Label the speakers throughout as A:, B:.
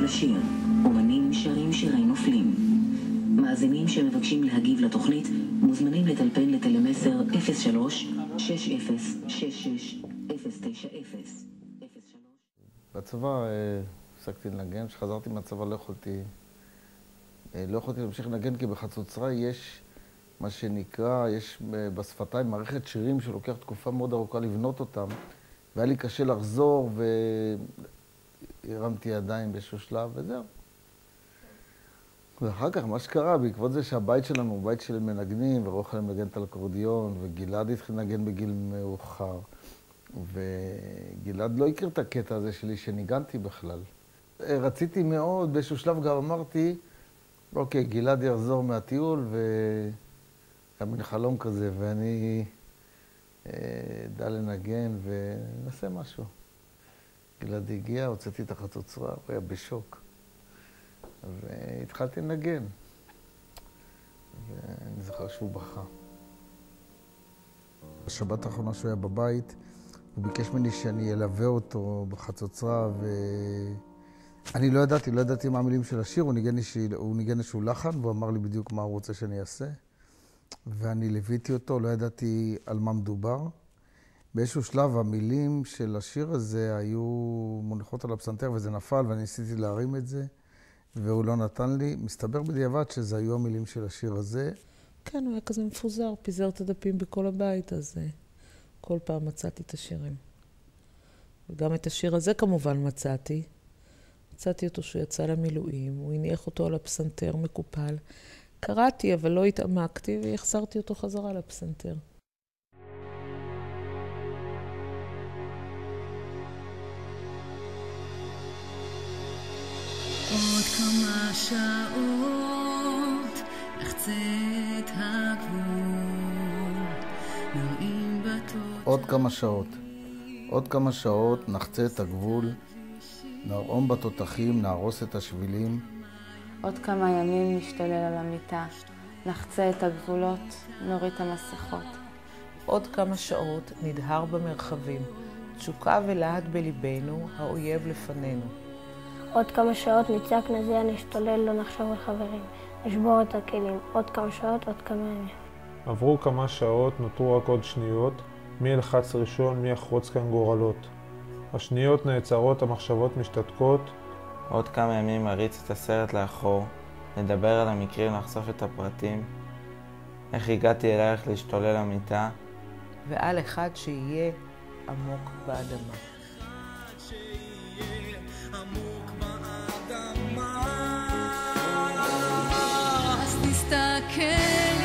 A: השיר. אומנים שרים שירי נופלים. מאזינים שמבקשים להגיב לתוכנית מוזמנים לטלפן לטלמסר 03-6066-090.
B: בצבא הפסקתי לנגן. כשחזרתי מהצבא לא יכולתי להמשיך לנגן, כי בחצוצרה יש מה שנקרא, יש בשפתיים מערכת שירים שלוקח תקופה מאוד ארוכה לבנות אותם, והיה לי קשה לחזור, והרמתי ידיים באיזשהו שלב, וזהו. ואחר כך, מה שקרה, בעקבות זה שהבית שלנו הוא בית של מנגנים, ורוח להם לנגן את האקורדיון, וגלעד התחיל לנגן בגיל מאוחר. וגלעד לא הכיר את הקטע הזה שלי שניגנתי בכלל. רציתי מאוד, באיזשהו שלב גם אמרתי, אוקיי, גלעד יחזור מהטיול, והיה מין חלום כזה, ואני אדע לנגן ונעשה משהו. גלעד הגיע, הוצאתי את החצוצרה, הוא היה בשוק. והתחלתי לנגן. ואני זוכר שהוא בכה. בשבת האחרונה שהוא היה בבית, הוא ביקש ממני שאני אלווה אותו בחצוצרה, ואני לא ידעתי מה המילים של השיר, הוא ניגן איזשהו לחן, והוא אמר לי בדיוק מה הוא רוצה שאני אעשה. ואני ליוויתי אותו, לא ידעתי על מה מדובר. באיזשהו שלב המילים של השיר הזה היו מונחות על הפסנתר, וזה נפל, ואני ניסיתי להרים את זה, והוא לא נתן לי. מסתבר בדיעבד שזה היו המילים של השיר הזה.
C: כן, הוא היה כזה מפוזר, פיזר את הדפים בכל הבית, אז כל פעם מצאתי את השירים. וגם את השיר הזה כמובן מצאתי. מצאתי אותו שהוא יצא למילואים, הוא הניח אותו על הפסנתר מקופל. קראתי, אבל לא התעמקתי, והחזרתי אותו חזרה לפסנתר.
D: עוד כמה שעות לחצת הגבול, נראים בטות.
B: עוד כמה שעות נחצה את הגבול, נרעום בתותחים, נהרוס את השבילים.
E: עוד כמה ימים נשתולל על המיטה, נחצה את הגבולות, נוריד את המסכות.
C: עוד כמה שעות נדהר במרחבים, תשוקה ולהט בליבנו, האויב לפנינו.
F: עוד כמה שעות נצעק, נזיע, נשתולל, לא נחשוב על חברים, נשבור את הכלים. עוד כמה שעות, עוד כמה ימים.
G: עברו כמה שעות, נותרו רק עוד שניות. מי ילחץ ראשון, מי יחרוץ כאן גורלות. השניות נעצרות, המחשבות משתתקות.
H: עוד כמה ימים אריץ את הסרט לאחור, נדבר על המקרים, לחשוף את הפרטים. איך הגעתי אלייך להשתולל למיטה.
C: ועל אחד שיהיה עמוק באדמה.
D: אז תסתכל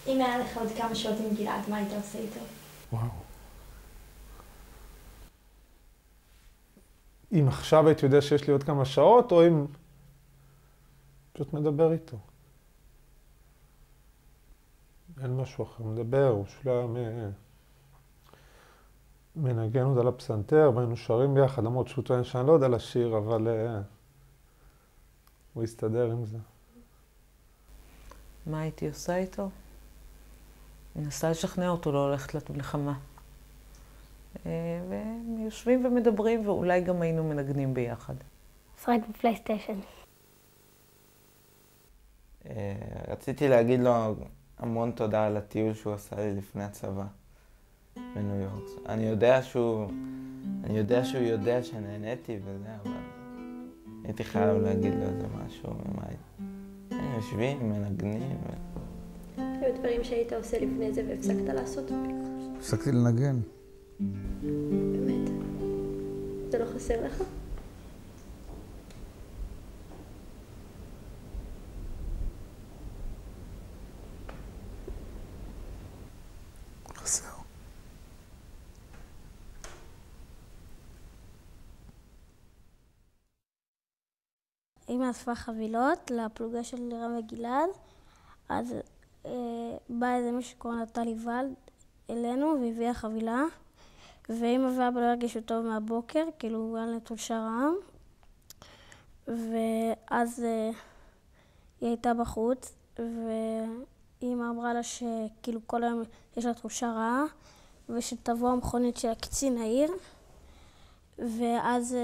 F: אם היה לך עוד כמה שעות עם גלעד, מה היית עושה איתו?
G: וואו. אם עכשיו הייתי יודע שיש לי עוד כמה שעות, או אם פשוט מדבר איתו. אין משהו אחר, מדבר, הוא שלם, מנגן עוד על הפסנתר, והיינו שרים ביחד, למרות שהוא טוען שאני לא יודע לשיר, אבל הוא יסתדר עם זה.
C: מה הייתי עושה איתו? מנסה לשכנע אותו לא ללכת למלחמה. והם יושבים ומדברים, ואולי גם היינו מנגנים ביחד.
F: שחק בפלייסטיישן.
H: רציתי להגיד לו המון תודה על הטיול שהוא עשה לי לפני הצבא בניו יורק. אני יודע שהוא יודע שנהניתי וזה, אבל הייתי חייב להגיד לו איזה משהו. הם יושבים, מנגנים.
F: היו דברים שהיית עושה לפני זה והפסקת לעשות?
B: הפסקתי לנגן.
F: באמת? זה לא חסר לך?
B: חסר.
F: אמא אספה חבילות לפלוגה של לירן וגלעד, אז בא איזה מישהו שקוראים נטלי ולד אלינו והביאה חבילה, ואמא ואבא לא הרגישו טוב מהבוקר, כאילו הוא היה נטול שרעם, ואז היא הייתה בחוץ, ואמא אמרה לה שכאילו כל היום יש לה תחושה רעה, ושתבוא המכונית של הקצין העיר, ואז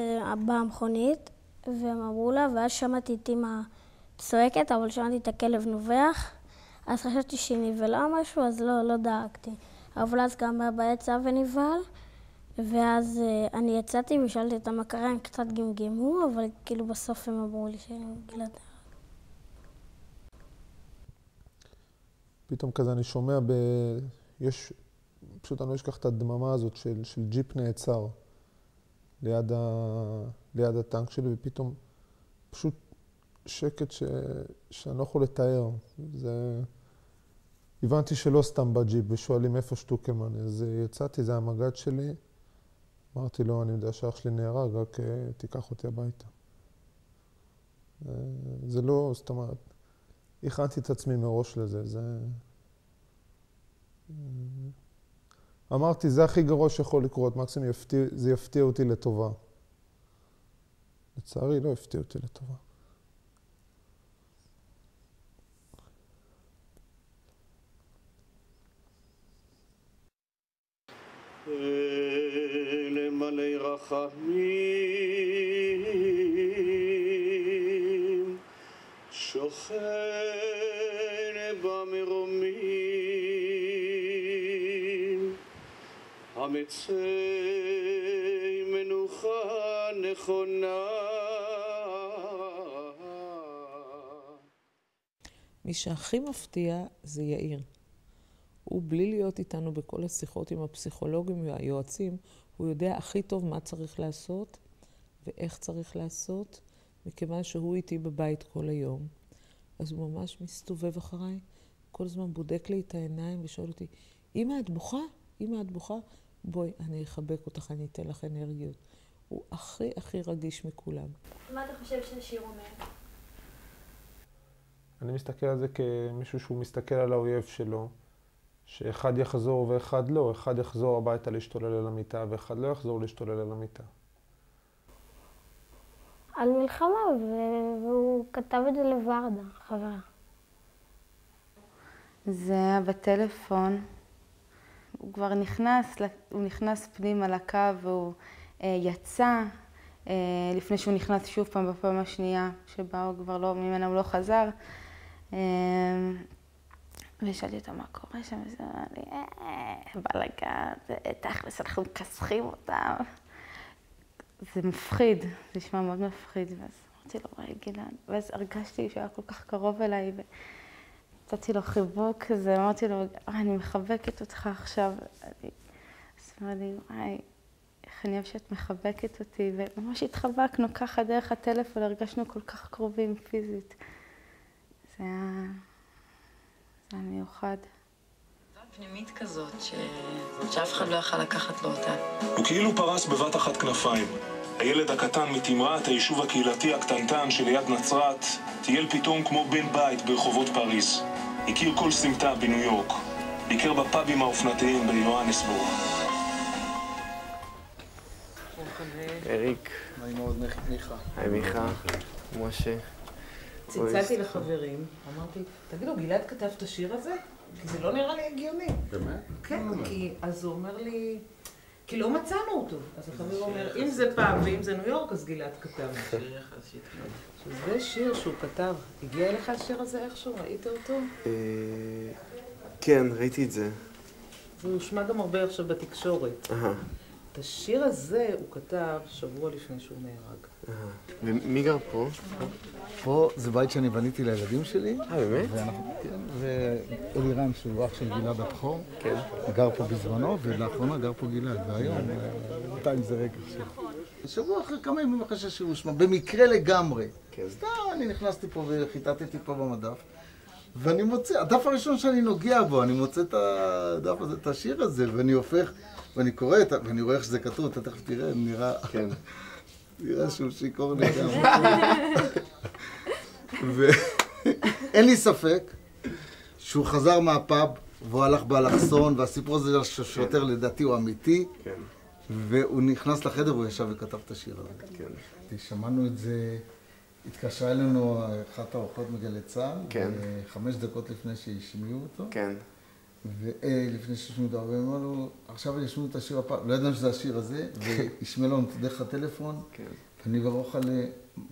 F: באה המכונית, והם אמרו לה, ואז שמעתי את אמא צועקת, אבל שמעתי את הכלב נובח, אז חשבתי שהיא נבלה משהו, אז לא דאגתי. אבל אז גם אבא יצא ונבהל, ואז אני יצאתי ושאלתי אותם מה קרה, הם קצת גמגמו, אבל כאילו בסוף הם אמרו לי שגלעד.
G: פתאום כזה אני שומע פשוט אני לא אשכח את הדממה הזאת של ג'יפ נעצר ליד הטנק שלי, ופתאום פשוט שקט שאני לא יכול לתאר. הבנתי שלא סתם בג'יפ ושואלים איפה שטוקלמן, אז יצאתי, זה המג"ד שלי. אמרתי לו, אני יודע שאח שלי נהרג, רק תיקח אותי הביתה. זה לא, זאת אומרת, הכנתי את עצמי מראש לזה, אמרתי, זה הכי גרוע שיכול לקרות, מקסימום זה יפתיע אותי לטובה. לצערי, לא הפתיע אותי לטובה.
I: למלא רחמים, שוכן במרומים, המצא מנוחה נכונה.
C: מי שהכי מפתיע זה יאיר. הוא בלי להיות איתנו בכל השיחות עם הפסיכולוגים והיועצים, הוא יודע הכי טוב מה צריך לעשות ואיך צריך לעשות, מכיוון שהוא איתי בבית כל היום. אז הוא ממש מסתובב אחריי, כל הזמן בודק לי את העיניים ושואל אותי, אמא, את בוכה? אמא, את בוכה? בואי, אני אחבק אותך, אני אתן לך אנרגיות. הוא הכי הכי רגיש מכולם.
F: מה אתה חושב שהשיר אומר?
G: אני מסתכל על זה כמישהו שהוא מסתכל על האויב שלו, שאחד יחזור ואחד לא. אחד יחזור הביתה להשתולל על המיטה, ואחד לא יחזור להשתולל על המיטה.
F: על מלחמה, והוא כתב את זה לוורדה, חברה.
E: זה היה בטלפון. הוא כבר נכנס פנימה לקו, והוא יצא לפני שהוא נכנס שוב פעם בפעם השנייה, שבה הוא כבר לא, ממנה הוא לא חזר. ושאלתי אותו מה קורה שם, וזה אמר לי, בלגן, תכלס, אנחנו מכסחים אותם. זה מפחיד, זה נשמע מאוד מפחיד, ואז אמרתי לו, וואי גלעד, ואז הרגשתי שהוא היה כל כך קרוב אליי, ונתתי לו חיבוק כזה, אמרתי לו, אני מחבקת אותך עכשיו. אז אמר לי, וואי, איך אני אוהב שאת מחבקת אותי, וממש התחבקנו ככה דרך הטלפון, הרגשנו כל כך קרובים פיזית. זה היה מיוחד.
A: פנימית כזאת, שאף אחד לא יכל לקחת לו אותה.
J: הוא כאילו פרס בבת אחת כנפיים. הילד הקטן מתמרת, היישוב הקהילתי הקטנטן שליד נצרת, טייל פתאום כמו בן בית ברחובות פריז. הכיר כל סמטה בניו יורק. ביקר בפאבים האופנתיים ביוהנסבורג.
H: אריק.
B: נעים מאוד, מיכה.
H: היי מיכה, משה.
C: צלצלתי לחברים, אמרתי, תגידו, גלעד כתב את השיר הזה? כי זה לא נראה לי הגיוני.
B: באמת? כן,
C: כי אז הוא אומר לי, כי לא מצאנו אותו. אז החבר אומר, אם זה פעם ואם זה ניו יורק, אז גלעד כתב. שזה שיר שהוא כתב. הגיע אליך השיר הזה איכשהו? ראית אותו?
H: כן, ראיתי את זה.
C: זה הושמע גם הרבה עכשיו בתקשורת. את השיר הזה הוא כתב שבוע לפני שהוא נהרג.
H: ומי גר פה?
B: פה זה בית שאני בניתי לילדים שלי.
H: באמת?
B: כן, ואלירן, שהוא אח של גלעד הבכור, גר פה בזמנו, ולאחרונה גר פה גלעד, והיום, בינתיים זה רגע עכשיו. שבוע אחרי כמה ימים אחרי שהשיר הושמע, במקרה לגמרי. סתם, אני נכנסתי פה וחיטטתי פה במדף, ואני מוצא, הדף הראשון שאני נוגע בו, אני מוצא את הדף הזה, את השיר הזה, ואני הופך, ואני קורא, ואני רואה איך שזה כתוב, אתה תכף תראה, נראה... כן. נראה שהוא שיכור לגמרי. ואין לי ספק שהוא חזר מהפאב והוא הלך באלכסון, והסיפור הזה שיותר לדעתי הוא אמיתי.
K: כן.
B: והוא נכנס לחדר והוא ישב וכתב את השיר הזה.
K: כן.
B: שמענו את זה, התקשרה אלינו אחת האורחות מגלי צה"ל,
K: כן.
B: 5 דקות לפני שהשמיעו אותו.
K: כן.
B: לפני שהשמיעו אותו, והם אמרו, עכשיו ישמיעו את השיר הפעם, לא ידענו שזה השיר הזה, והשמיע לנו דרך הטלפון, ואני ורוחל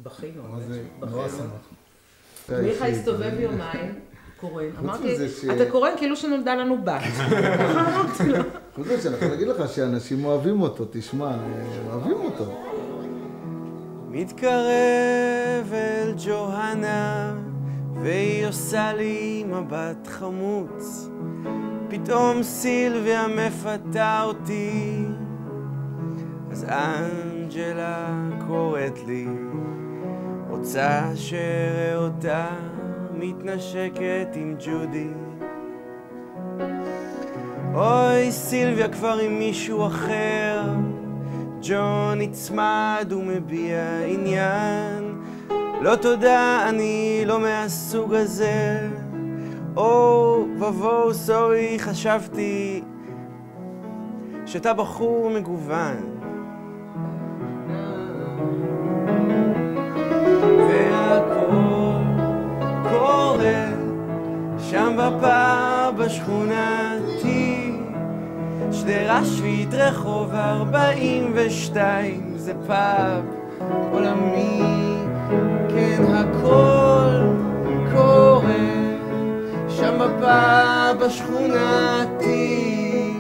C: בכינו.
B: מה זה? נורא שמחנו.
C: מיכה הסתובב יומיים, קורן. אמרתי, אתה קורן כאילו שנולדה לנו בת. ככה אמרתי לו.
B: חוץ מזה שאני יכול להגיד לך שאנשים אוהבים אותו, תשמע, אוהבים אותו.
L: מתקרב אל ג'והנה והיא עושה לי מבט חמוץ, פתאום סילביה מפתה אותי, אז אנג'לה קוראת לי, רוצה שאראה אותה מתנשקת עם ג'ודי. אוי, סילביה כבר עם מישהו אחר, ג'ון נצמד ומביע עניין. לא תודה, אני לא מהסוג הזה. או ובוא, סורי, חשבתי שאתה בחור מגוון. והכל קורה שם בפאב בשכונתי, שדרה שביעית רחוב 42, זה פאב עולמי. כן, הכל קורה שם בפאב בשכונתי,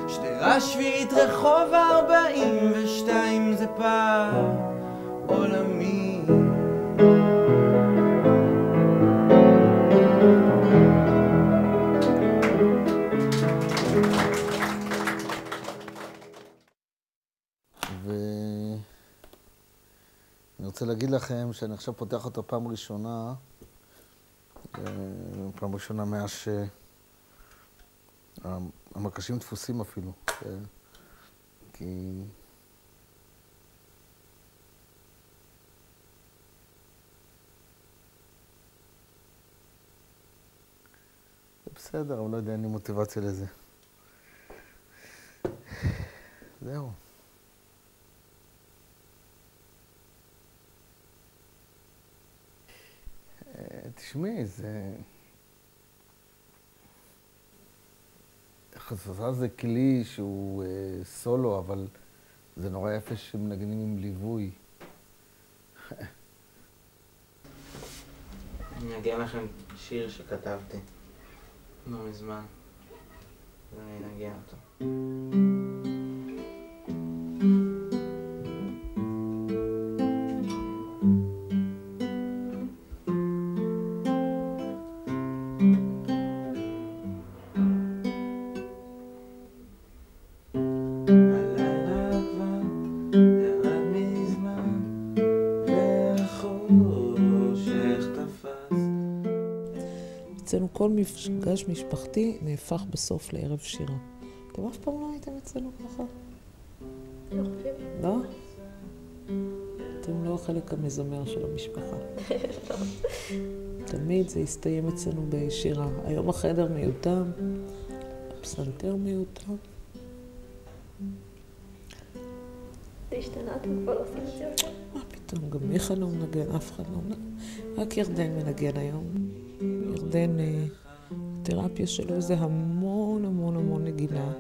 L: שדרה שביעית רחוב 42, זה פאב עולמי.
B: אני רוצה להגיד לכם שאני עכשיו פותח אותו פעם ראשונה מאז שהמקשים דפוסים אפילו, כי זה בסדר, אבל לא יודע, אין לי מוטיבציה לזה. זהו. תשמעי, חזרה זה כלי שהוא סולו, אבל זה נורא יפה שמנגנים עם ליווי.
H: אני אנגן לכם שיר שכתבתי לא מזמן, ואני אנגן אותו.
C: אצלנו כל מפגש משפחתי נהפך בסוף לערב שירה. אתם אף פעם לא הייתם אצלנו ככה? לא? אתם לא החלק המזמר של המשפחה. תמיד זה הסתיים אצלנו בשירה. היום החדר מיותם, הפסנתר מיותם.
M: זה השתנה, אתם כבר לא עושים את זה יותר?
C: מה פתאום, גם מיכה לא מנגן, אף אחד לא מנגן. רק ירדן מנגן היום. ירדן, התרפיה שלו זה המון המון המון נגינה.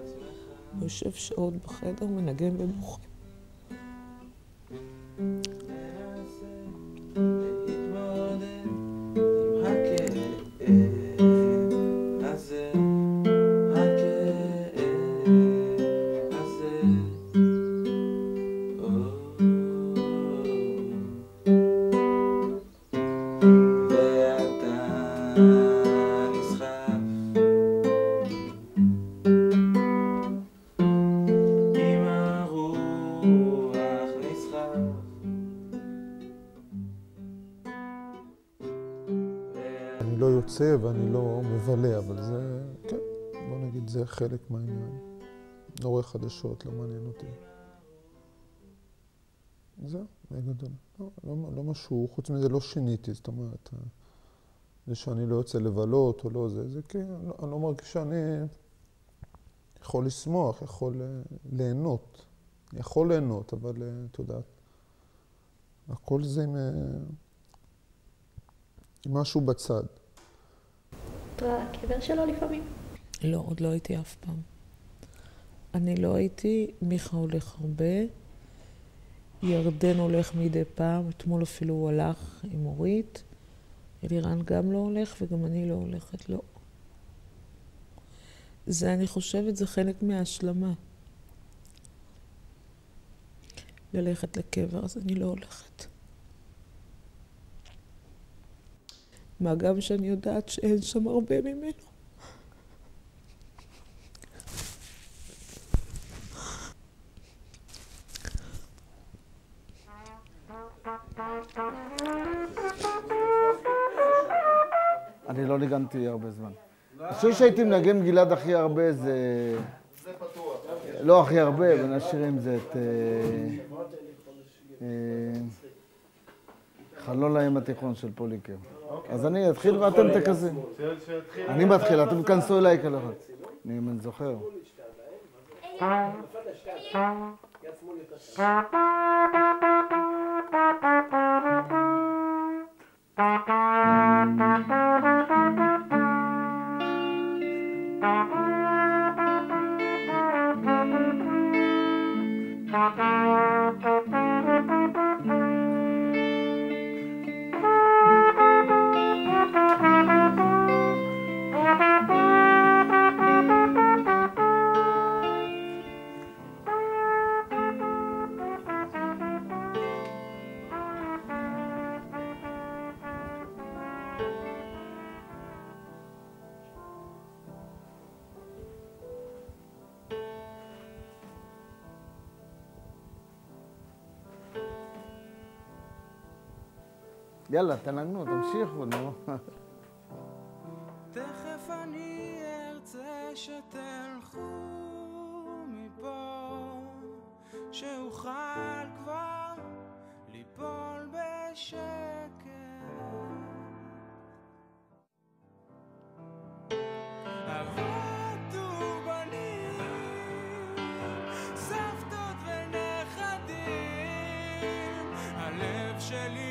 C: הוא יושב שעות בחדר, מנגן ובוכה.
G: ואני לא מבלה, אבל זה, כן, בוא נגיד, זה חלק מהעניין. עורך חדשות לא מעניין אותי. זהו, בגדול. לא משהו, חוץ מזה לא שיניתי, זאת אומרת, זה שאני לא יוצא לבלות או לא זה כי אני לא מרגיש שאני יכול לשמוח, יכול ליהנות. יכול ליהנות, אבל את יודעת, הכל זה עם משהו בצד.
M: את רואה הקבר שלו לפעמים?
C: לא, עוד לא הייתי אף פעם. אני לא הייתי, מיכה הולך הרבה, ירדן הולך מדי פעם, אתמול אפילו הוא הלך עם אורית, אלירן גם לא הולך וגם אני לא הולכת, לא. זה, אני חושבת, זה חלק מההשלמה. ללכת לקבר, אז אני לא הולכת. מה גם שאני יודעת שאין שם הרבה ממנו.
B: אני לא ניגנתי הרבה זמן. אני חושב שהייתי מנגן גלעד הכי הרבה זה...
K: זה פתוח.
B: לא הכי הרבה, בין השירים זה את... חלון לים התיכון של פוליקר. אז אני אתחיל ואתם תכזה. אני מתחיל, אתם כנסו אליי כל אחד. אני זוכר. יאללה, תנגנו, תמשיכו, נו.
L: תכף אני ארצה שתלכו מפה, שאוכל כבר ליפול בשקט. אבות ובנים, סבתות ונכדים, הלב שלי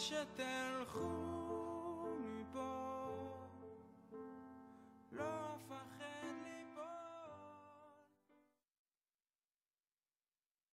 L: שתלכו